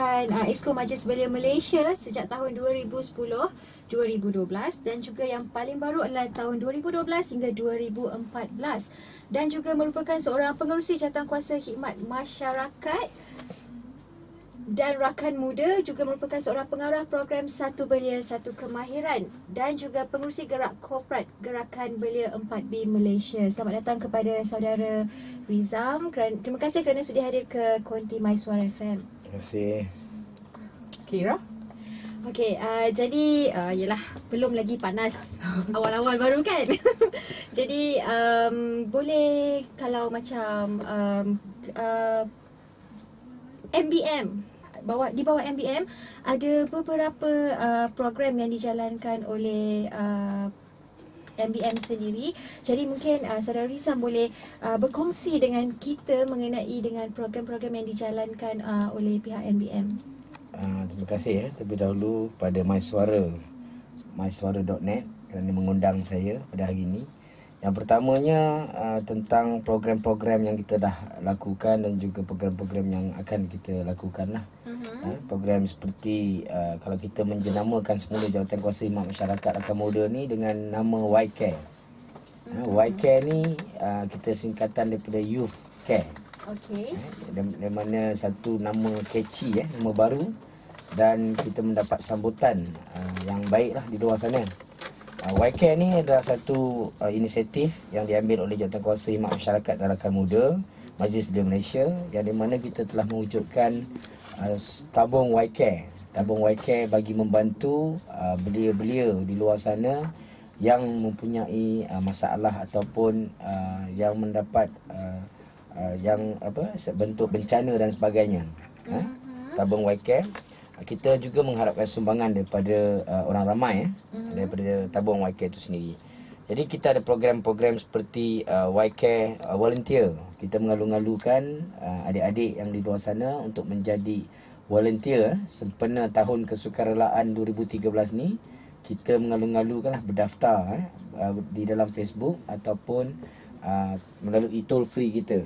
merupakan Exco Majlis Belia Malaysia sejak tahun 2010, 2012 dan juga yang paling baru adalah tahun 2012 hingga 2014 dan juga merupakan seorang pengerusi jawatankuasa khidmat masyarakat dan rakan muda, juga merupakan seorang pengarah program Satu Belia Satu Kemahiran dan juga pengerusi gerak korporat Gerakan Belia 4B Malaysia. Selamat datang kepada saudara Rizam. Terima kasih kerana sudah hadir ke Konti My Suara FM. Terima kasih. Kira? Okey, jadi yelah, belum lagi panas awal-awal baru kan. Jadi boleh kalau macam MBM, di bawah MBM ada beberapa program yang dijalankan oleh MBM sendiri. Jadi mungkin saudara Rizam boleh berkongsi dengan kita mengenai dengan program-program yang dijalankan oleh pihak MBM. Terima kasih terlebih dahulu pada mysuara.net kerana mengundang saya pada hari ini. Yang pertamanya tentang program-program yang kita dah lakukan dan juga program-program yang akan kita lakukan lah. Program seperti kalau kita menjenamakan semula Jawatankuasa Khidmat Masyarakat Rakan Muda ni dengan nama Y-Care. Y-Care ni kita singkatan daripada Youth Care. Okey. Dari mana satu nama catchy, nama baru, dan kita mendapat sambutan yang baik lah di luar sana. Y-Care ni adalah satu inisiatif yang diambil oleh Jawatankuasa Khidmat Masyarakat dan Rakan Muda Majlis Belia Malaysia, yang di mana kita telah mewujudkan tabung Y-Care. Tabung Y-Care bagi membantu belia-belia di luar sana yang mempunyai masalah ataupun yang mendapat bentuk bencana dan sebagainya. Tabung Y-Care. Kita juga mengharapkan sumbangan daripada orang ramai daripada tabung Y-Care itu sendiri. Jadi kita ada program-program seperti Y-Care Volunteer. Kita mengalu-alukan adik-adik yang di luar sana untuk menjadi volunteer sempena tahun kesukarelaan 2013 ni. Kita mengalu-alukanlah berdaftar di dalam Facebook ataupun melalui toll free kita.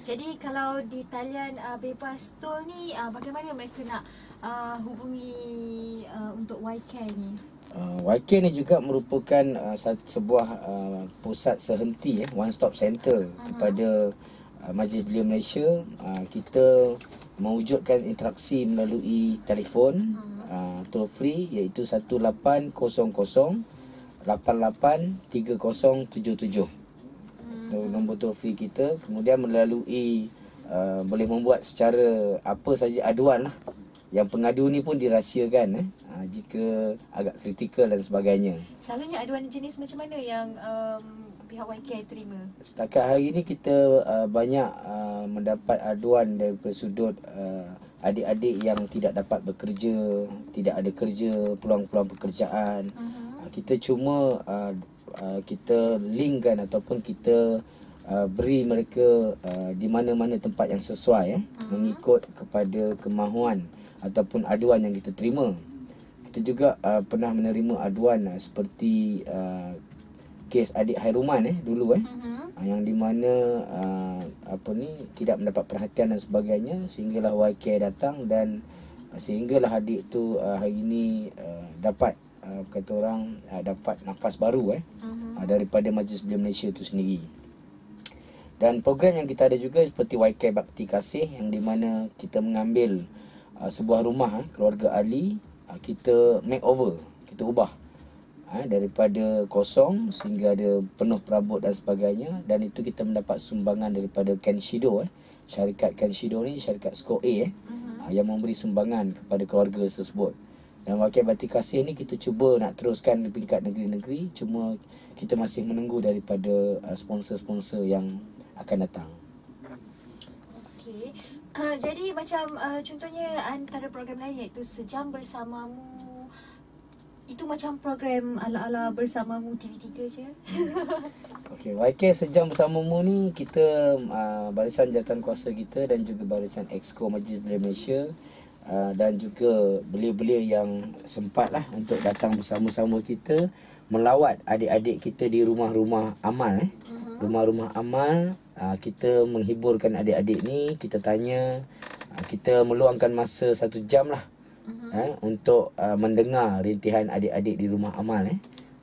Jadi kalau di talian bebas tol ni, bagaimana mereka nak hubungi untuk Y-Care ni? Y-Care ni juga merupakan sebuah pusat sehenti, one stop center kepada Majlis Belia Malaysia. Kita mewujudkan interaksi melalui telefon toll free, iaitu 1800 883077. Nombor toll free kita. Kemudian melalui boleh membuat secara apa saja aduan lah. Yang pengadu ni pun dirahsiakan jika agak kritikal dan sebagainya. Selalunya aduan jenis macam mana yang pihak Y-Care terima? Setakat hari ini kita banyak mendapat aduan daripada sudut adik-adik yang tidak dapat bekerja, tidak ada kerja, peluang-peluang pekerjaan. Kita cuma kita linkkan ataupun kita beri mereka di mana-mana tempat yang sesuai mengikut kepada kemahuan ataupun aduan yang kita terima. Kita juga pernah menerima aduan seperti kes adik Hairuman dulu yang di mana tidak mendapat perhatian dan sebagainya, sehinggalah Y-Care datang dan sehinggalah adik tu hari ini dapat kata orang dapat nafas baru daripada Majlis Belia Malaysia itu sendiri. Dan program yang kita ada juga seperti Y-Care Bakti Kasih, yang di mana kita mengambil sebuah rumah keluarga ahli, kita makeover, kita ubah daripada kosong sehingga ada penuh perabot dan sebagainya, dan itu kita mendapat sumbangan daripada Kenshido, syarikat Kenshido ni syarikat skor A yang memberi sumbangan kepada keluarga tersebut. Dan Y-Care Bakti Kasih ni kita cuba nak teruskan di peringkat negeri-negeri, cuma kita masih menunggu daripada sponsor-sponsor yang akan datang. Okey. Jadi macam contohnya antara program lain iaitu Sejam Bersamamu. Itu macam program ala-ala Bersamamu TV3 je. Okey, Y-Care Sejam Bersamamu ni kita barisan jawatankuasa kita dan juga barisan Exco Majlis Belia Malaysia dan juga belia-belia yang sempatlah untuk datang bersama-sama kita melawat adik-adik kita di rumah-rumah amal. Rumah-rumah amal, kita menghiburkan adik-adik ni, kita tanya kita meluangkan masa 1 jam lah untuk mendengar rintihan adik-adik di rumah amal.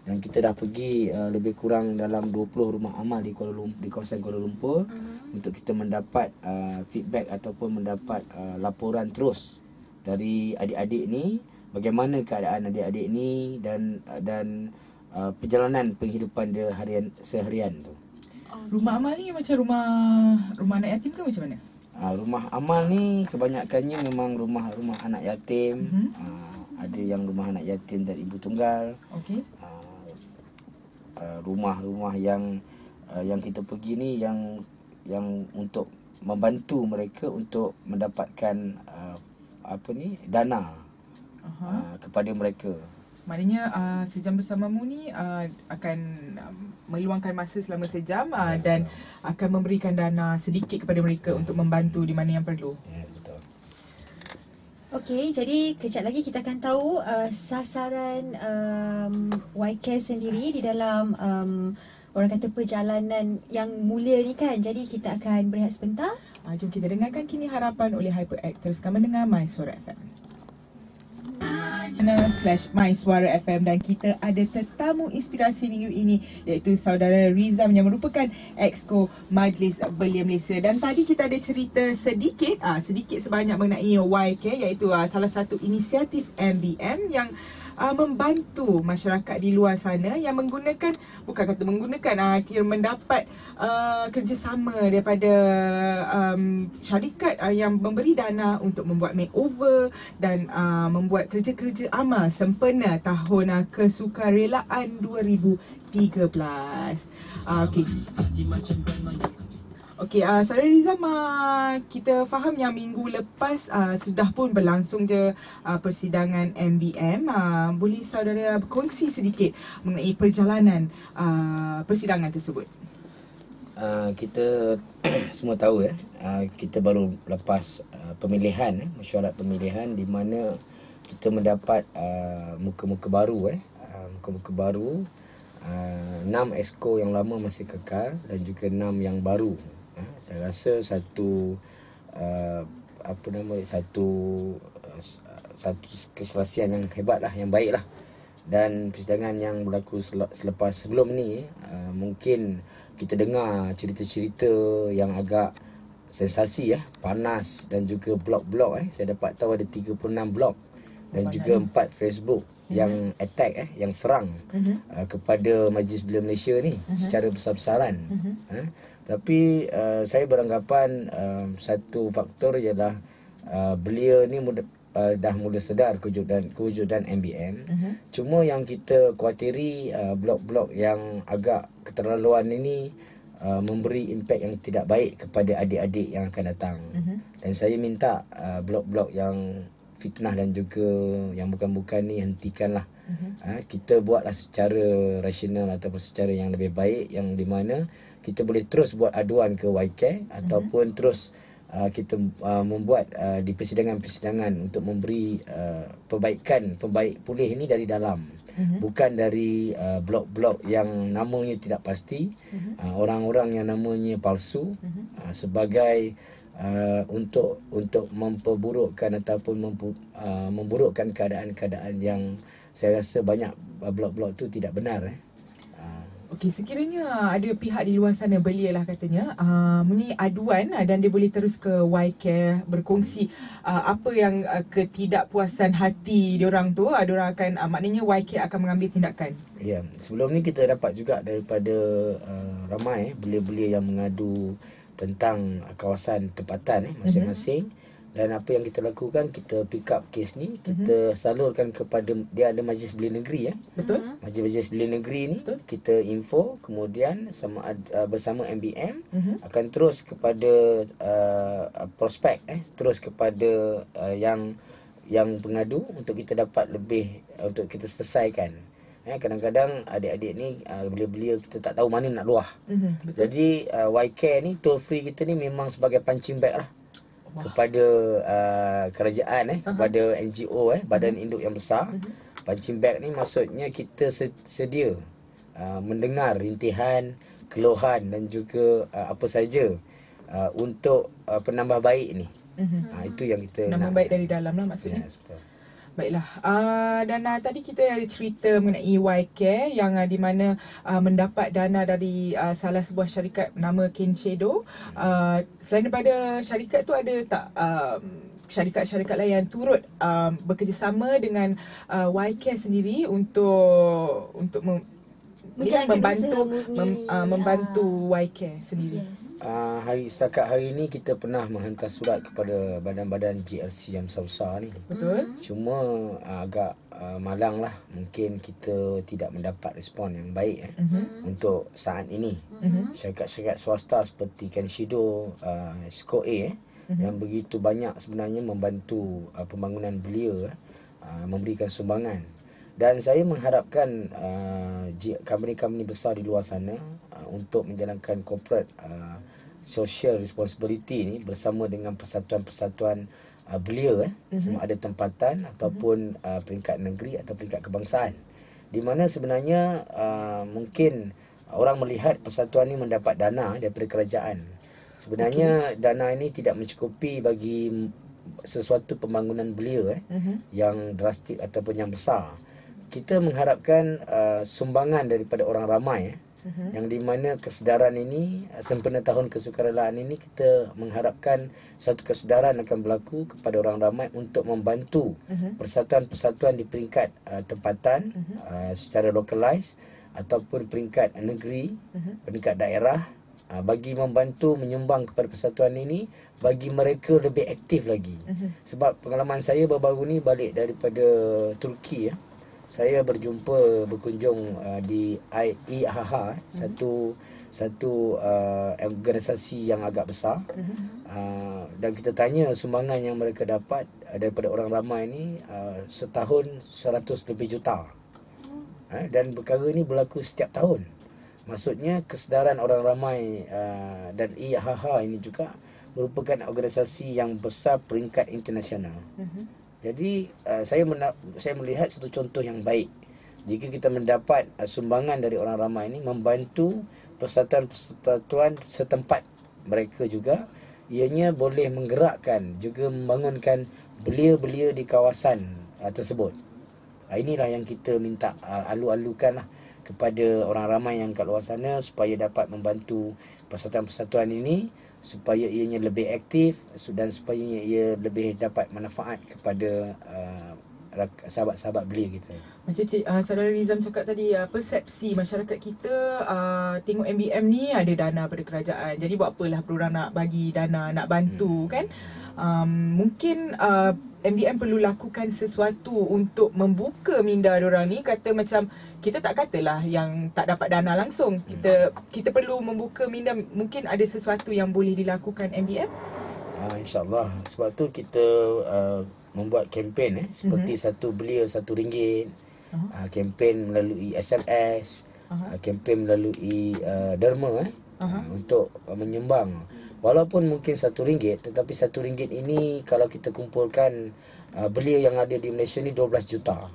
Dan kita dah pergi lebih kurang dalam 20 rumah amal di kawasan Kuala Lumpur untuk kita mendapat feedback ataupun mendapat laporan terus dari adik-adik ni, bagaimana keadaan adik-adik ni dan perjalanan penghidupan dia seharian tu. Rumah amal ni macam rumah anak yatim ke macam mana? Rumah amal ni kebanyakannya memang rumah anak yatim. Ada yang rumah anak yatim dan ibu tunggal. Okey. Rumah-rumah yang kita pergi ni yang untuk membantu mereka untuk mendapatkan dana kepada mereka. Maknanya sejam bersamamu ni akan meluangkan masa selama sejam dan akan memberikan dana sedikit kepada mereka untuk membantu di mana yang perlu. Ya, betul. Okey, jadi kejap lagi kita akan tahu sasaran YK sendiri di dalam orang kata perjalanan yang mulia ni kan. Jadi kita akan berehat sebentar. Jom kita dengarkan kini harapan oleh HyperX. Teruskan mendengar My Suara FM. /My Suara FM dan kita ada tetamu inspirasi minggu ini iaitu saudara Rizam yang merupakan Exco Majlis Belia Malaysia. Dan tadi kita ada cerita sedikit sebanyak mengenai YK iaitu salah satu inisiatif MBM yang membantu masyarakat di luar sana yang kira mendapat kerjasama daripada syarikat yang memberi dana untuk membuat makeover dan membuat kerja-kerja amal sempena tahun kesukarelaan 2013. Okey, Saudara Rizam, kita faham yang minggu lepas sudah pun berlangsung je persidangan MBM. Boleh saudara berkongsi sedikit mengenai perjalanan persidangan tersebut? Kita semua tahu kita baru lepas pemilihan, mesyuarat pemilihan di mana kita mendapat muka-muka baru 6 exco yang lama masih kekal dan juga 6 yang baru. Saya rasa satu keselasian yang hebat lah, yang baik lah. Dan persidangan yang berlaku sebelum ni mungkin kita dengar cerita-cerita yang agak sensasi panas dan juga blog-blog saya dapat tahu ada 36 blog dan juga 4 Facebook yang attack yang serang kepada Majlis Belia Malaysia ni secara besar-besaran. Tapi saya beranggapan satu faktor ialah belia ni dah mula sedar kewujudan MBM. Cuma yang kita khawatiri blog-blog yang agak keterlaluan ini memberi impak yang tidak baik kepada adik-adik yang akan datang. Dan saya minta blog-blog yang fitnah dan juga yang bukan-bukan ni hentikanlah. Kita buatlah secara rasional ataupun secara yang lebih baik, yang di mana kita boleh terus buat aduan ke YK ataupun terus kita membuat di persidangan-persidangan untuk memberi pembaik pulih ini dari dalam, bukan dari blog-blog yang namanya tidak pasti, orang-orang yang namanya palsu, sebagai untuk memperburukkan ataupun memburukkan keadaan-keadaan yang saya rasa banyak blog-blog tu tidak benar. Okey, sekiranya ada pihak di luar sana, belia lah katanya, mempunyai aduan dan dia boleh terus ke YK berkongsi apa yang ketidakpuasan hati diorang tu, diorang akan maknanya YK akan mengambil tindakan. Ya, sebelum ni kita dapat juga daripada ramai belia-belia yang mengadu tentang kawasan tempatan masing-masing. Dan apa yang kita lakukan, kita pick up kes ni, kita salurkan kepada, dia ada Majlis Belia Negeri Betul. Majlis Belia Negeri ni, kita info, kemudian bersama MBM akan terus kepada prospek terus kepada yang pengadu untuk kita dapat lebih, untuk kita selesaikan. Kadang-kadang adik-adik ni belia-belia kita tak tahu mana nak luah. Jadi YK ni, toll free kita ni memang sebagai punching bag lah kepada kerajaan, kepada NGO, badan induk yang besar. Punching bag ni maksudnya kita sedia mendengar rintihan, keluhan dan juga apa saja untuk penambah baik ni. Itu yang kita Nama nak. baik dari dalam lah maksudnya. Yes, betul. Baiklah. Dan tadi kita ada cerita mengenai Y-Care yang di mana mendapat dana dari salah sebuah syarikat nama Kenshedo. Selain daripada syarikat tu, ada tak syarikat-syarikat lain yang turut bekerjasama dengan Y-Care sendiri untuk Menjalankan membantu usaha murni. membantu Y-Care sendiri? Yes. Setakat hari ni kita pernah menghantar surat kepada badan-badan GLC yang besar-besar ni. Betul? Cuma agak malang lah. Mungkin kita tidak mendapat respon yang baik untuk saat ini. Syarikat-syarikat swasta seperti Kenshido, SCOA yang begitu banyak sebenarnya membantu pembangunan belia, memberikan sumbangan. Dan saya mengharapkan company-company besar di luar sana untuk menjalankan corporate social responsibility ni bersama dengan persatuan-persatuan belia, sama ada tempatan ataupun peringkat negeri atau peringkat kebangsaan. Di mana sebenarnya mungkin orang melihat persatuan ni mendapat dana daripada kerajaan. Sebenarnya dana ini tidak mencukupi bagi sesuatu pembangunan belia yang drastik ataupun yang besar. Kita mengharapkan sumbangan daripada orang ramai yang di mana kesedaran ini, sempena tahun kesukarelaan ini, kita mengharapkan satu kesedaran akan berlaku kepada orang ramai untuk membantu persatuan-persatuan di peringkat tempatan secara localized ataupun peringkat negeri, peringkat daerah, bagi membantu menyumbang kepada persatuan ini bagi mereka lebih aktif lagi. Sebab pengalaman saya baru-baru ni balik daripada Turki, saya berkunjung di IHH, satu organisasi yang agak besar, dan kita tanya sumbangan yang mereka dapat daripada orang ramai ni setahun 100 lebih juta, dan perkara ni berlaku setiap tahun. Maksudnya kesedaran orang ramai, dan IHH ini juga merupakan organisasi yang besar peringkat internasional. Jadi saya melihat satu contoh yang baik jika kita mendapat sumbangan dari orang ramai ini membantu persatuan-persatuan setempat mereka juga, ianya boleh menggerakkan juga membangunkan belia-belia di kawasan tersebut. Inilah yang kita minta alu-alukan lah kepada orang ramai yang kat luar sana supaya dapat membantu persatuan-persatuan ini supaya ianya lebih aktif dan supaya ia lebih dapat manfaat kepada sahabat-sahabat belia kita. Macam Saudara Rizam cakap tadi, persepsi masyarakat kita tengok MBM ni ada dana pada kerajaan. Jadi buat apalah perlu orang nak bagi dana, nak bantu kan? Mungkin MBM perlu lakukan sesuatu untuk membuka minda diorang ni. Kata macam, kita tak katalah yang tak dapat dana langsung. Kita perlu membuka minda. Mungkin ada sesuatu yang boleh dilakukan MBM? InsyaAllah. Sebab tu kita membuat kempen seperti satu belia RM1, kempen melalui SMS, kempen melalui derma untuk menyumbang. Walaupun mungkin RM1, tetapi RM1 ini kalau kita kumpulkan belia yang ada di Malaysia ni 12 juta.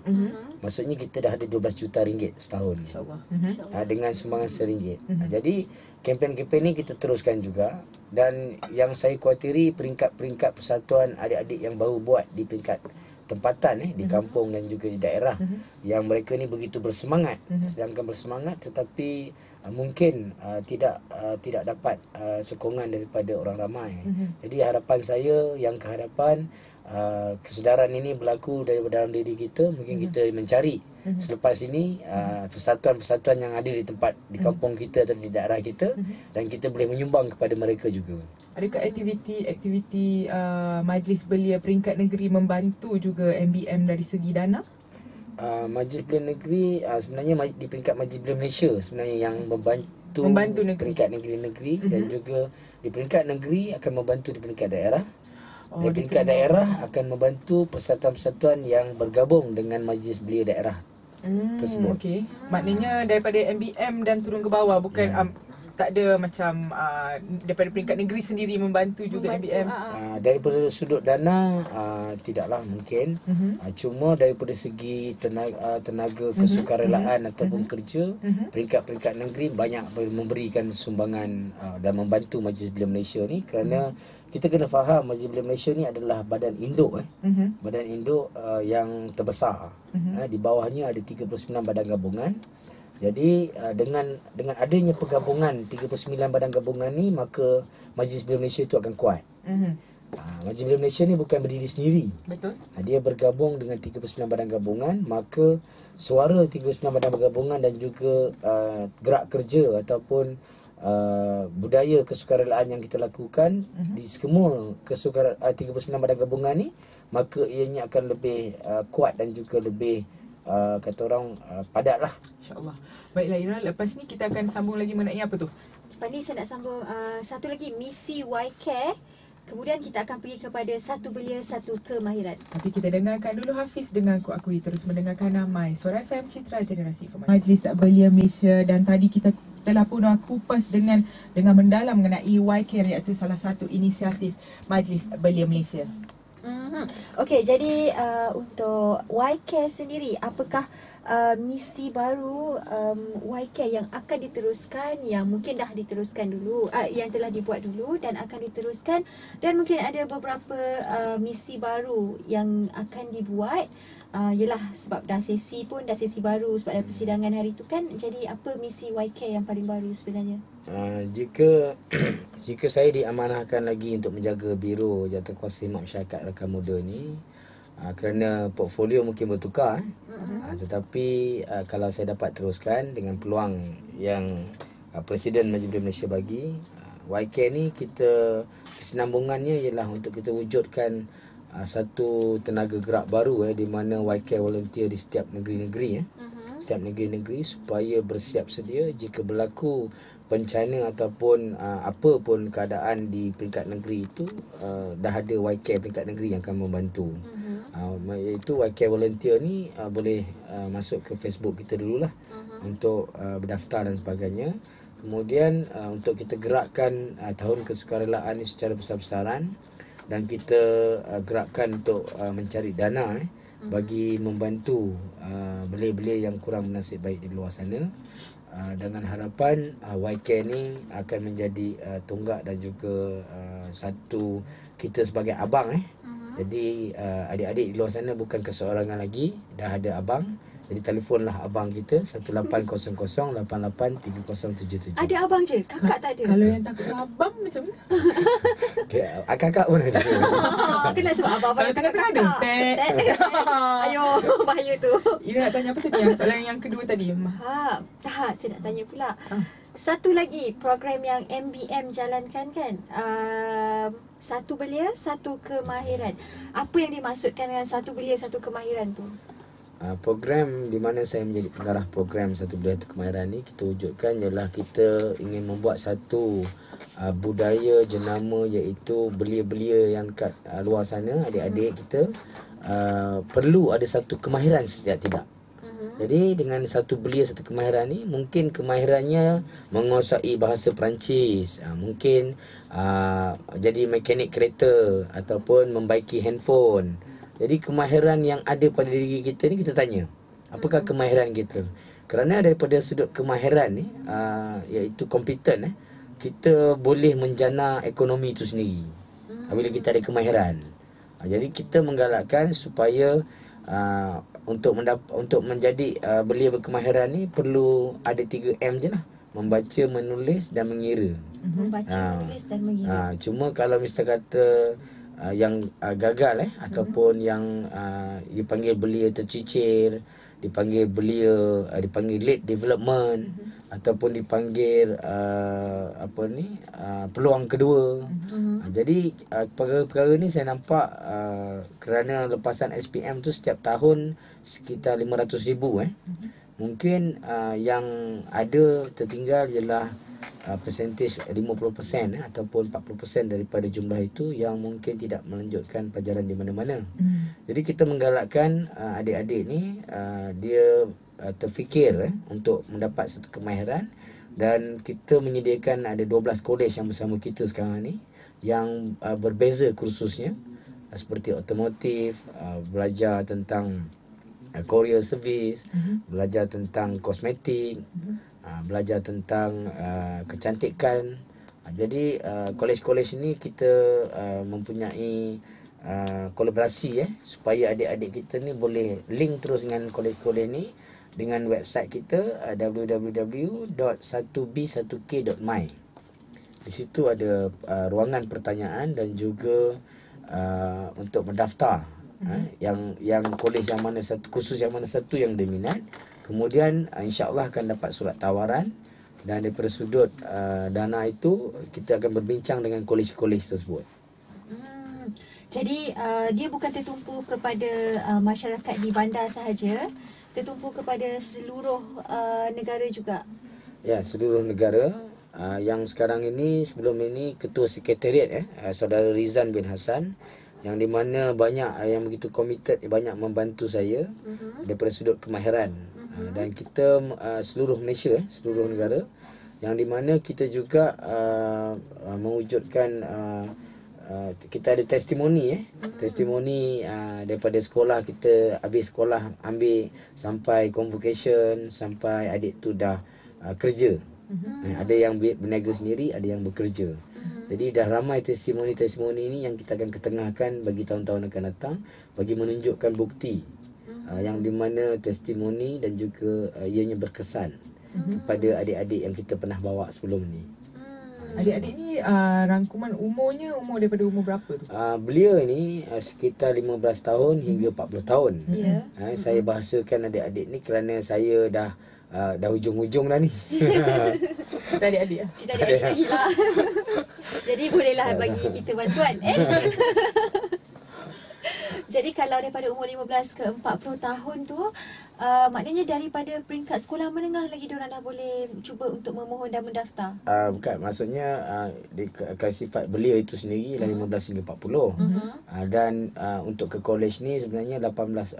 Maksudnya kita dah ada 12 juta ringgit setahun. Dengan sumbangan RM1. Jadi kempen-kempen ni kita teruskan juga. Dan yang saya khawatiri peringkat-peringkat persatuan adik-adik yang baru buat di peringkat tempatan di kampung dan juga di daerah, yang mereka ni begitu bersemangat, sedangkan bersemangat tetapi mungkin tidak dapat sokongan daripada orang ramai. Jadi harapan saya yang kehadapan, kesedaran ini berlaku daripada dalam diri kita. Mungkin kita mencari selepas ini persatuan-persatuan yang ada di tempat, di kampung kita atau di daerah kita, dan kita boleh menyumbang kepada mereka juga. Adakah aktiviti Majlis Belia Peringkat Negeri membantu juga MBM dari segi dana? Majlis Belia Negeri sebenarnya di peringkat Majlis Belia Malaysia sebenarnya yang membantu negeri. Peringkat negeri-negeri, dan juga di peringkat negeri akan membantu di peringkat daerah. Di peringkat daerah akan membantu persatuan-persatuan yang bergabung dengan Majlis Belia daerah tersebut. Okey. Maknanya daripada MBM dan turun ke bawah, bukan tak ada macam daripada peringkat negeri sendiri membantu juga MBM? Daripada sudut dana tidaklah mungkin. Cuma daripada segi tenaga kesukarelaan ataupun kerja, peringkat-peringkat negeri banyak memberikan sumbangan dan membantu Majlis Belia Malaysia ni, kerana kita kena faham Majlis Belia Malaysia ni adalah badan induk badan induk yang terbesar. Di bawahnya ada 39 badan gabungan. Jadi dengan adanya penggabungan 39 badan gabungan ni, maka Majlis Belia Malaysia itu akan kuat. Majlis Belia Malaysia ni bukan berdiri sendiri. Betul. Dia bergabung dengan 39 badan gabungan, maka suara 39 badan gabungan dan juga gerak kerja ataupun budaya kesukarelaan yang kita lakukan di semua 39 badan gabungan ni, maka ianya akan lebih kuat dan juga lebih kata orang padat lah. InsyaAllah. Baiklah Ira, lepas ni kita akan sambung lagi mengenai apa tu? Lepas ni saya nak sambung satu lagi, misi Y-Care. Kemudian kita akan pergi kepada satu belia, satu kemahiran. Tapi kita dengarkan dulu Hafiz dengan Aku Akui, terus mendengarkan My Suara FM, Citra Generasi Informasi. Majlis Belia Malaysia, dan tadi kita telah pun kupas dengan mendalam mengenai Y-Care, iaitu salah satu inisiatif Majlis Belia Malaysia. Okey, jadi untuk Y-Care sendiri, apakah misi baru Y-Care yang akan diteruskan, yang mungkin dah diteruskan dulu, yang telah dibuat dulu dan akan diteruskan, dan mungkin ada beberapa misi baru yang akan dibuat. Yelah, sebab dah sesi baru sebab ada persidangan hari tu kan. Jadi apa misi Y-Care yang paling baru sebenarnya? Jika saya diamanahkan lagi untuk menjaga Biro Jawatankuasa Khidmat Masyarakat Rakan Muda ni, kerana portfolio mungkin bertukar, tetapi kalau saya dapat teruskan dengan peluang yang Presiden Majlis Belia Malaysia bagi, Y-Care ni kesinambungannya ialah untuk kita wujudkan satu tenaga gerak baru di mana Y-Care volunteer di setiap negeri-negeri setiap negeri-negeri, supaya bersiap sedia jika berlaku bencana ataupun apa pun keadaan di peringkat negeri itu, dah ada Y-Care peringkat negeri yang akan membantu. Iaitu Y-Care volunteer ni boleh masuk ke Facebook kita dululah untuk berdaftar dan sebagainya. Kemudian untuk kita gerakkan tahun kesukarelaan ni secara besar-besaran, dan kita gerakkan untuk mencari dana bagi membantu belia-belia yang kurang bernasib baik di luar sana, dengan harapan Y-Care ni akan menjadi tunggak dan juga satu kita sebagai abang Jadi adik-adik di luar sana bukan keseorangan lagi, dah ada abang. Jadi telefonlah abang kita 1800883077. Ada abang je, kakak tak ada. Kalau yang takut abang macam mana? Kakak pun ada. Kenal sebab abang-abang Kalau tengah-tengah ada. Ayo, bahaya tu. Ira nak tanya apa tadi? Soalan yang kedua tadi. Tak, saya nak tanya pula. Satu lagi program yang MBM jalankan kan, satu belia, satu kemahiran. Apa yang dimaksudkan dengan satu belia, satu kemahiran tu? Program di mana saya menjadi pengarah program Satu Belia Satu Kemahiran ni, kita wujudkan ialah kita ingin membuat satu budaya jenama, iaitu belia-belia yang kat luar sana, adik-adik kita perlu ada satu kemahiran setiap tidak. Jadi dengan satu belia satu kemahiran ni, mungkin kemahirannya menguasai bahasa Perancis, mungkin jadi mekanik kereta ataupun membaiki handphone. Jadi kemahiran yang ada pada diri kita ni, kita tanya apakah kemahiran kita. Kerana daripada sudut kemahiran ni, iaitu kompeten, kita boleh menjana ekonomi itu sendiri bila kita ada kemahiran. Jadi kita menggalakkan supaya untuk menjadi belia berkemahiran ni perlu ada 3M je lah: membaca, menulis dan mengira. Membaca, menulis dan mengira. Cuma kalau misalnya kata yang gagal ataupun yang dipanggil belia tercicir, dipanggil belia dipanggil late development, ataupun dipanggil peluang kedua. Jadi perkara-perkara ni saya nampak kerana lepasan SPM tu setiap tahun sekitar 500,000 mungkin yang ada tertinggal ialah persentage 50% ataupun 40% daripada jumlah itu yang mungkin tidak melanjutkan pelajaran di mana-mana. Jadi kita menggalakkan adik-adik ni dia terfikir untuk mendapat satu kemahiran, Dan kita menyediakan ada 12 kolej yang bersama kita sekarang ni yang berbeza kursusnya, seperti otomotif, belajar tentang courier service, belajar tentang kosmetik, belajar tentang kecantikan. Jadi kolej-kolej ni kita mempunyai kolaborasi supaya adik-adik kita ni boleh link terus dengan kolej-kolej ni dengan website kita www.1b1k.my. Di situ ada ruangan pertanyaan dan juga untuk mendaftar yang kolej yang mana satu, kursus yang mana satu yang diminat. Kemudian insya-Allah akan dapat surat tawaran, dan daripada sudut dana itu kita akan berbincang dengan kolej-kolej tersebut. Jadi dia bukan tertumpu kepada masyarakat di bandar sahaja, tertumpu kepada seluruh negara juga. Ya, seluruh negara. Yang sekarang ini, sebelum ini Ketua Sekretariat Saudara Rizan bin Hassan, yang di mana banyak yang begitu committed, banyak membantu saya daripada sudut kemahiran. Dan kita seluruh Malaysia, seluruh negara, yang di mana kita juga mewujudkan kita ada testimoni testimoni daripada sekolah kita, habis sekolah ambil sampai convocation, sampai adik tu dah kerja. Ada yang berniaga sendiri, ada yang bekerja. Jadi dah ramai testimoni-testimoni ini yang kita akan ketengahkan bagi tahun-tahun akan datang, bagi menunjukkan bukti yang di mana testimoni dan juga ianya berkesan kepada adik-adik yang kita pernah bawa sebelum ni. Adik-adik ni rangkuman umur daripada umur berapa tu? Belia ni sekitar 15 tahun hingga 40 tahun. Saya bahasakan adik-adik ni kerana saya dah hujung-hujung dah ni. Kita adik-adik lah. Kita adik-adik lagi lah. Jadi bolehlah bagi kita bantuan. Jadi kalau daripada umur 15 ke 40 tahun tu, maknanya daripada peringkat sekolah menengah lagi diorang dah boleh cuba untuk memohon dan mendaftar? Bukan, maksudnya sifat belia itu sendiri ialah 15 hingga 40. Dan untuk ke kolej ni sebenarnya 17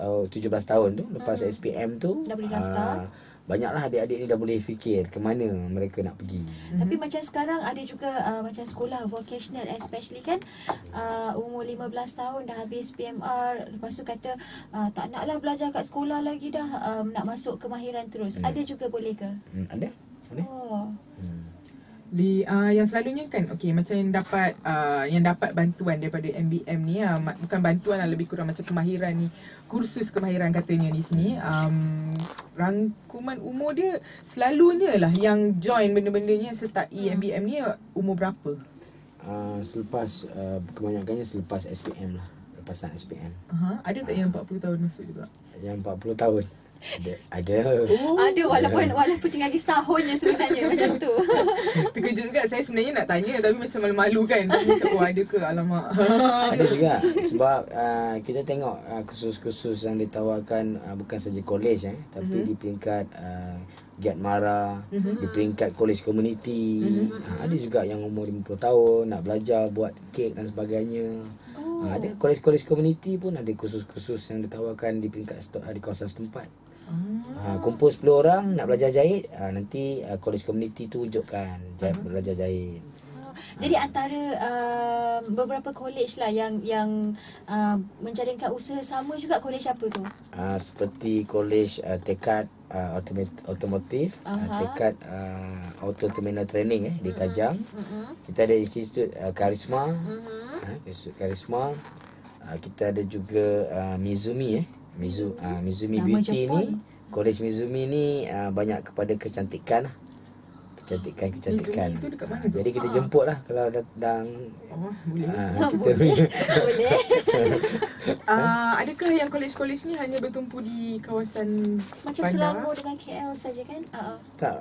tahun tu, lepas SPM tu dah boleh daftar. Banyaklah adik-adik ni dah boleh fikir ke mana mereka nak pergi. Tapi macam sekarang ada juga macam sekolah vocational, especially kan umur 15 tahun dah habis PMR, lepas tu kata tak naklah belajar kat sekolah lagi dah, nak masuk kemahiran terus. Ada juga boleh ke? Ada. Oh. Di yang selalunya kan macam yang dapat bantuan daripada MBM ni bukan bantuan lah, lebih kurang macam kemahiran ni, kursus kemahiran katanya di sini. Rangkuman umur dia selalunya lah yang join benda-bendanya sertai MBM ni umur berapa? Selepas kebanyakannya selepas SPM lah, lepasan SPM. Ada tak yang 40 tahun masuk juga? Yang 40 tahun ada. Ada walaupun tinggal lagi setahun je sebenarnya macam tu. Terkejut juga, saya sebenarnya nak tanya tapi macam malu-malu kan. Macam ada ke, alamak. Ada juga, sebab kita tengok kursus-kursus yang ditawarkan bukan saja kolej tapi di peringkat Giat Mara, di peringkat kolej komuniti. Ada juga yang umur 50 tahun nak belajar buat kek dan sebagainya. Ada kolej-kolej komuniti pun ada kursus-kursus yang ditawarkan di peringkat di kawasan setempat. Kumpul 10 orang nak belajar jahit, nanti kolej komuniti tu wujudkan belajar jahit. Jadi antara beberapa kolej lah yang menjaringkan usaha sama juga, kolej apa tu? Seperti kolej tekad otomotif, tekad auto terminal training di Kajang. Kita ada institut Karisma, Karisma. Kita ada juga Mizumi Mizumi Beauty ni. Kolej Mizumi ni banyak kepada kecantikan lah. Kecantikan. Mizumi tu dekat mana tu? Jadi kita jemput lah kalau datang. Boleh. Boleh. Adakah yang kolej-kolej ni hanya bertumpu di kawasan Macam bandar? Selangor dengan KL saja kan? Tak,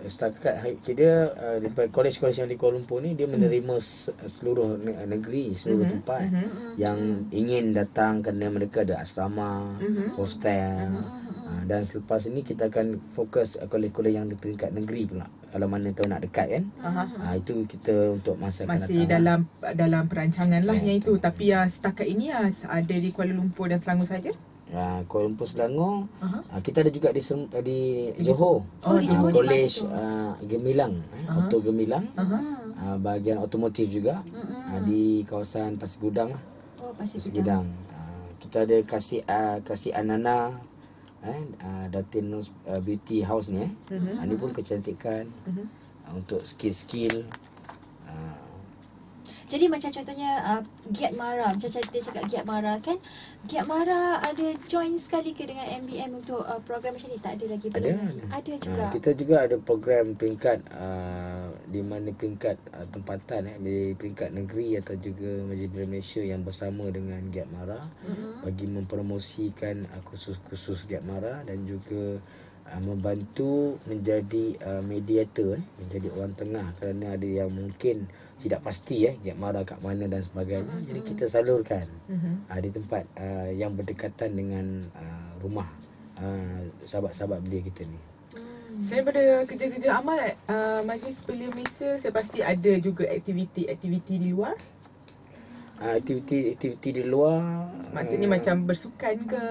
setakat dia daripada kolej-kolej yang di Kuala Lumpur ni, dia menerima seluruh negeri, seluruh tempat yang ingin datang kerana mereka ada asrama, hostel. Dan selepas ini kita akan fokus kolej-kolej yang di peringkat negeri pula. Kalau mana tahu nak dekat kan. Itu kita untuk masa akan masih datang. dalam perancangan lah yang itu. Tapi setakat ini ada di Kuala Lumpur dan Selangor saja. Kuala Lumpur, Selangor. Kita ada juga di Johor. Di Johor di Kolej mana Gemilang, Auto Gemilang. Bahagian otomotif juga. Di kawasan Pasir Gudang lah. Pasir Pasir Gudang. Gudang. Kita ada Kasih Anana, Datin Beauty House ni. Ini pun kecantikan untuk skill-skill. Jadi macam contohnya Giat Mara, macam dia cakap Giat Mara kan, Giat Mara ada join sekali ke dengan MBM untuk program macam ni? Tak ada lagi belum? Ada juga. Kita juga ada program peringkat di mana peringkat tempatan di peringkat negeri atau juga Majlis Belia Malaysia yang bersama dengan Giat Mara bagi mempromosikan kursus-kursus Giat Mara dan juga membantu menjadi mediator, menjadi orang tengah kerana ada yang mungkin tidak pasti Giat Mara kat mana dan sebagainya. Jadi kita salurkan di tempat yang berdekatan dengan rumah sahabat-sahabat belia kita ni. Selain pada kerja-kerja amal, Majlis Belia Malaysia saya pasti ada juga aktiviti di luar. Aktiviti di luar, maksudnya macam bersukan ke,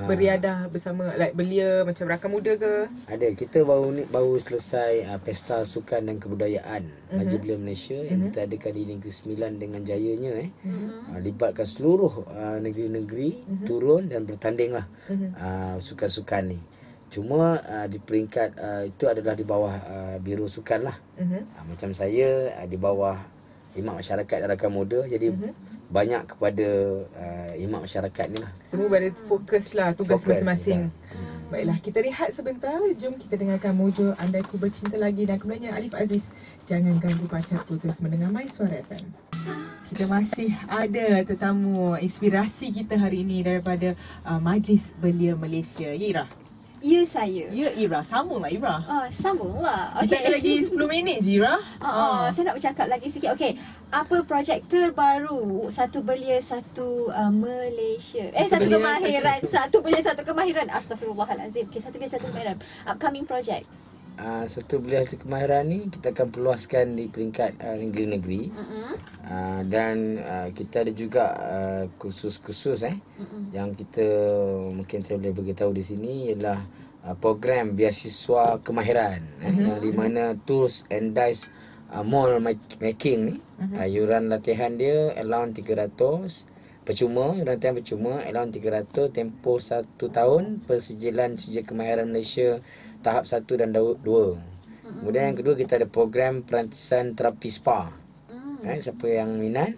beriadah bersama like belia macam rakan muda ke? Ada. Kita baru selesai Pesta Sukan dan Kebudayaan Majlis Belia Malaysia yang kita adakan di Negeri Sembilan dengan jayanya. Libatkan seluruh negeri-negeri turun dan bertanding lah sukan-sukan ni. Cuma di peringkat itu adalah di bawah Biro Sukan lah. Macam saya di bawah Imak Masyarakat dan Rakan Muda. Jadi banyak kepada imak masyarakat ni lah. Semua pada fokus lah tugas masing-masing. Baiklah, kita rehat sebentar. Jom kita dengarkan Mojo Andai Ku Bercinta Lagi dan kemudiannya Alif Aziz Jangan Ganggu Pacarku. Terus mendengar My Suara FM. Kita masih ada tetamu inspirasi kita hari ini daripada Majlis Belia Malaysia. Ira. Ya, saya. Ya, Ira. Sambung lah, Ira. Sambung lah. Kita ada lagi 10 minit je, Ira. Saya nak bercakap lagi sikit. Okey, apa projek terbaru Satu Belia Satu Malaysia? Satu Belia, Kemahiran. Satu Belia Satu Kemahiran. Astagfirullahalazim. Okey, Satu Belia Satu Kemahiran. Upcoming project. Satu Belia Satu Kemahiran ni kita akan peluaskan di peringkat negeri-negeri. Dan kita ada juga kursus-kursus yang kita mungkin saya boleh beritahu di sini ialah program beasiswa kemahiran yang di mana tools and dice mall making ni. Yuran latihan dia allowance 300 percuma, yuran latihan percuma, allowance 300, tempoh 1 tahun, persijilan sijil kemahiran Malaysia tahap 1 dan 2. Kemudian yang kedua kita ada program perantisan terapi spa. Siapa yang minat,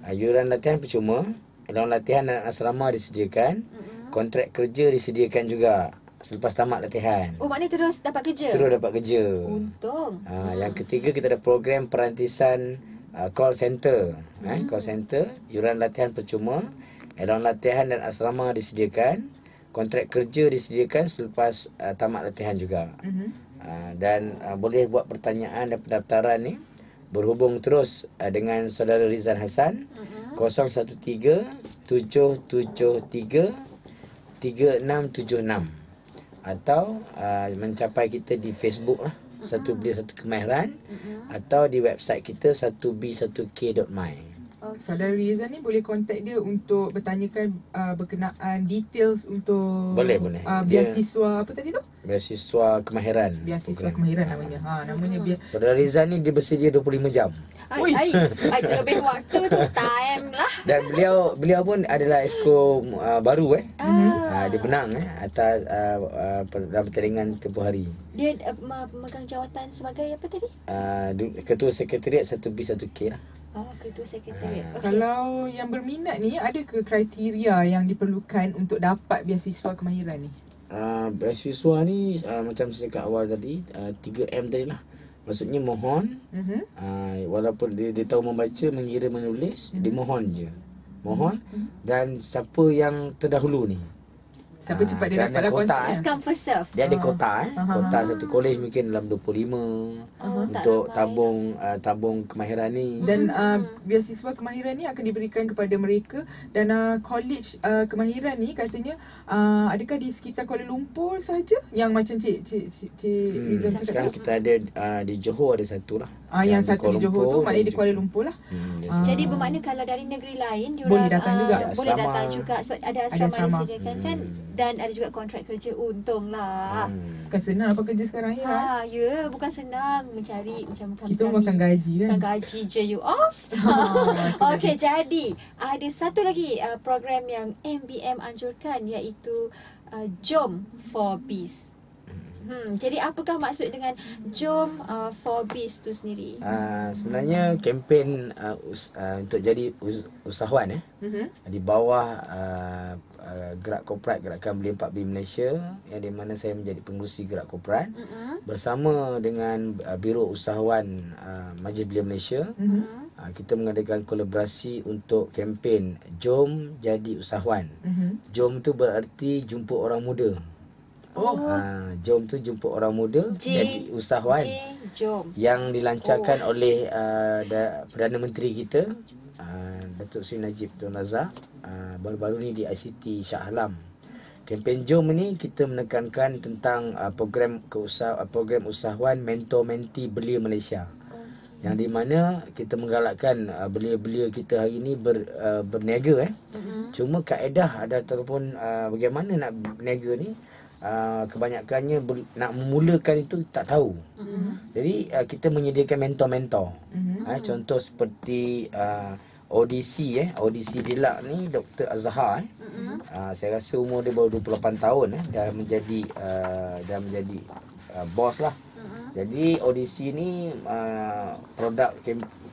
yuran latihan percuma, allowance latihan dan asrama disediakan, kontrak kerja disediakan juga selepas tamat latihan. Maknanya terus dapat kerja? Terus dapat kerja. Untung. Yang ketiga kita ada program perantisan call center. Call center, yuran latihan percuma, allowance latihan dan asrama disediakan, kontrak kerja disediakan selepas tamat latihan juga. Dan boleh buat pertanyaan dan pendaftaran ni berhubung terus dengan saudara Rizal Hassan 013 773 3676 atau mencapai kita di Facebook lah, Satu Belia Satu Kemahiran, atau di website kita 1b1k.my. Saudara Rizal ni boleh kontak dia untuk bertanyakan berkenaan details untuk Boleh. beasiswa apa tadi tu? Beasiswa Kemahiran. Beasiswa Kemahiran namanya. Namanya Saudara Rizal ni dia bersedia 25 jam. Terlebih waktu tu time lah. Dan beliau pun adalah exco baru dia menang atas dalam pertandingan tempoh hari. Dia memegang jawatan sebagai apa tadi? Ketua Sekretariat 1B1K lah. Ketua Sekretariat. Okay. Kalau yang berminat ni, ada ke kriteria yang diperlukan untuk dapat beasiswa kemahiran ni? Beasiswa ni macam saya cakap awal tadi, 3M tadi lah. Maksudnya mohon, walaupun dia tahu membaca, mengira, menulis, dia mohon je. Mohon. Dan siapa yang terdahulu ni? Siapa cepat dia kerana dapat lah kota, konsepnya. First come first serve. Dia ada kota Kota satu kolej mungkin dalam 25 untuk tak tabung kemahiran ni. Dan beasiswa kemahiran ni akan diberikan kepada mereka. Dan college kemahiran ni katanya adakah di sekitar Kuala Lumpur saja yang macam Cik Rizam cakap? Sekarang kita ada di Johor ada satu lah. Yang satu di Johor tu maknanya di Kuala Lumpur lah. Jadi bermakna kalau dari negeri lain diorang Boleh datang juga. boleh Asrama. datang juga sebab ada asrama asrama. disediakan kan, dan ada juga kontrak kerja. Untunglah. Bukan senang apa kerja sekarang ni lah. Ya, bukan senang mencari macam kami. Kita makan gaji kan. Makan gaji je you all. Okey, jadi ada satu lagi program yang MBM anjurkan, iaitu Jom for Biz. Jadi apakah maksud dengan Jom for Biz tu sendiri? Sebenarnya kempen untuk jadi usahawan di bawah Gerak Korporat Gerakan Belia 4B Malaysia, yang di mana saya menjadi pengerusi Gerak Korporat bersama dengan Biro Usahawan Majlis Belia Malaysia. Kita mengadakan kolaborasi untuk kempen Jom Jadi Usahawan. Jom tu berarti jumpa orang muda. Jom tu jumpa orang muda jadi usahawan. Jom. Yang dilancarkan oleh Perdana Menteri kita, Datuk Seri Najib Tun Razak, baru-baru ni di ICT Shah Alam. Kempen Jom ni kita menekankan tentang program usahawan mentor-menti belia Malaysia. Yang di mana kita menggalakkan belia-belia kita hari ni berniaga. Cuma kaedah ataupun bagaimana nak berniaga ni, kebanyakannya nak memulakan itu tak tahu. Jadi kita menyediakan mentor-mentor. Contoh seperti audisi Dilak ni Dr. Azhar. Saya rasa umur dia baru 28 tahun dah menjadi bos lah. Jadi audisi ni produk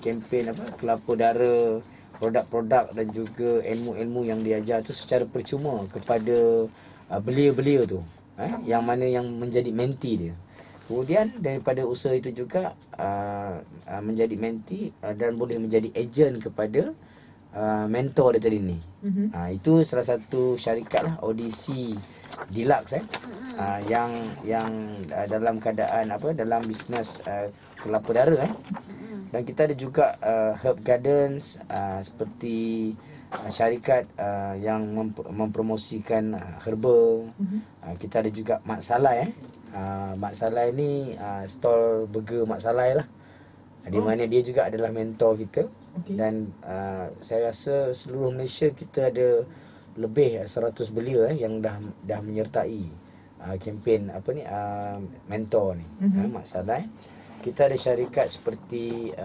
kempen kelapa dara, produk-produk dan juga ilmu-ilmu yang diajar tu secara percuma kepada belia-belia tu, yang mana yang menjadi menti dia. Kemudian daripada usaha itu juga menjadi menti dan boleh menjadi ejen kepada mentor dia tadi ni. Itu salah satu syarikat lah, audisi Deluxe yang dalam keadaan dalam bisnes kelapa dara. Dan kita ada juga Herb Gardens, seperti syarikat yang mempromosikan herba. Kita ada juga Mak Salai. Mak Salai ni stall burger Mak Salai lah, di mana dia juga adalah mentor kita. Dan saya rasa seluruh Malaysia kita ada lebih 100 belia yang dah menyertai kempen mentor ni. Mak Salai. Kita ada syarikat seperti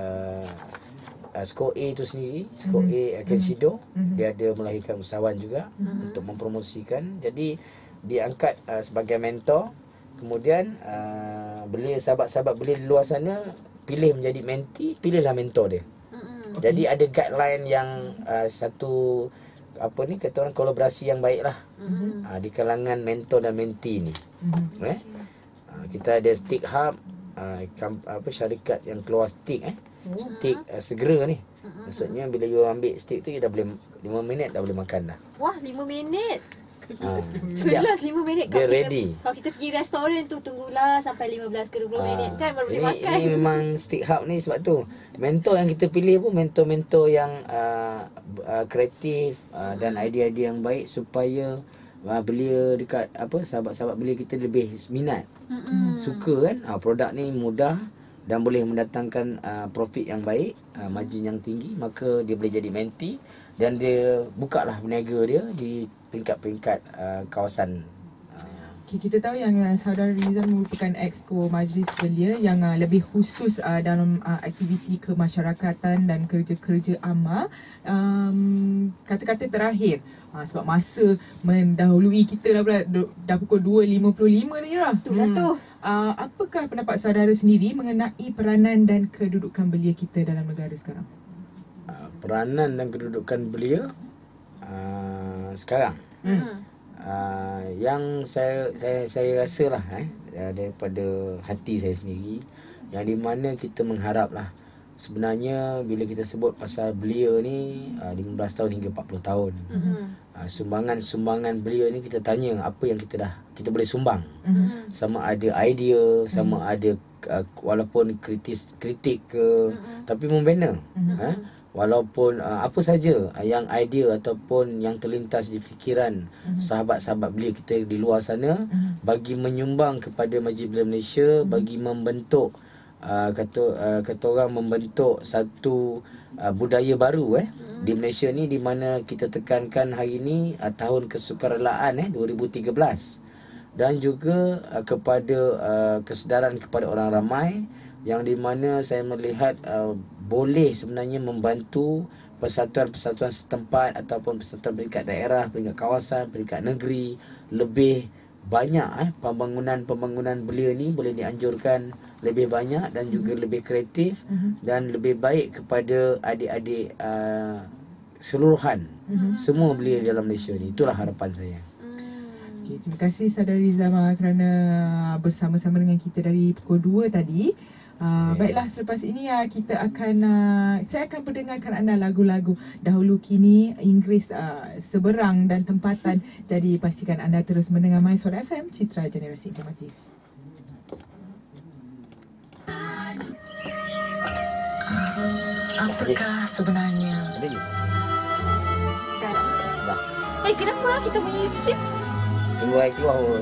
Skor A tu sendiri, Skor A Kenshido, dia ada melahirkan usahawan juga untuk mempromosikan. Jadi diangkat sebagai mentor. Kemudian belia, sahabat-sahabat belia di luar sana pilih menjadi menti, pilihlah mentor dia. Jadi ada guideline yang satu kata orang kolaborasi yang baik lah di kalangan mentor dan menti ni. Kita ada Stick Hub, syarikat yang keluar stick stick segera ni. Maksudnya bila you ambil stick tu, you dah boleh 5 minit dah boleh makan dah. Wah, 5 minit. Siap. Jelas 5 minit. Dia ready. Kalau kita pergi restoran tu, tunggulah sampai 15 ke 20 minit kan baru boleh makan. Ini memang Stick Hub ni sebab tu mentor yang kita pilih pun mentor-mentor yang kreatif dan idea-idea yang baik, supaya belia dekat sahabat-sahabat belia kita lebih minat, suka kan. Produk ni mudah dan boleh mendatangkan profit yang baik, margin yang tinggi, maka dia boleh jadi menti dan dia bukalah berniaga dia di peringkat-peringkat kawasan. Kita tahu yang saudara Rizam merupakan exco Majlis Belia yang lebih khusus dalam aktiviti kemasyarakatan dan kerja-kerja amal. Kata-kata terakhir, sebab masa mendahului kita dah pukul 2.55 ni lah. Itulah tu. Apakah pendapat saudara sendiri mengenai peranan dan kedudukan belia kita dalam negara sekarang? Peranan dan kedudukan belia sekarang. Yang saya rasalah daripada hati saya sendiri, yang di mana kita mengharaplah, sebenarnya bila kita sebut pasal belia ni 15 tahun hingga 40 tahun. sumbangan beliau ni kita tanya apa yang kita boleh sumbang. Sama ada idea, sama ada walaupun kritik ke, tapi membina. Walaupun apa saja yang idea ataupun yang terlintas di fikiran sahabat-sahabat belia kita di luar sana, bagi menyumbang kepada Majlis Belia Malaysia, bagi membentuk kata orang membentuk satu budaya baru di Malaysia ni, di mana kita tekankan hari ini tahun kesukarelaan 2013, dan juga kepada kesedaran kepada orang ramai, yang di mana saya melihat boleh sebenarnya membantu persatuan-persatuan setempat ataupun persatuan peringkat daerah, peringkat kawasan, peringkat negeri, lebih banyak pembangunan belia ni boleh dianjurkan lebih banyak dan juga lebih kreatif dan lebih baik kepada adik-adik seluruhan semua belia dalam Malaysia ni. Itulah harapan saya. Okay, terima kasih Saudara Rizama kerana bersama-sama dengan kita dari pukul 2 tadi. Baiklah, selepas ini kita akan saya akan perdengarkan anda lagu-lagu dahulu kini Inggeris seberang dan tempatan. Jadi pastikan anda terus mendengar My Suara FM, Citra Generasi Informatif. Apakah sebenarnya? Kenapa kita punya strip? Tunggu air keluar.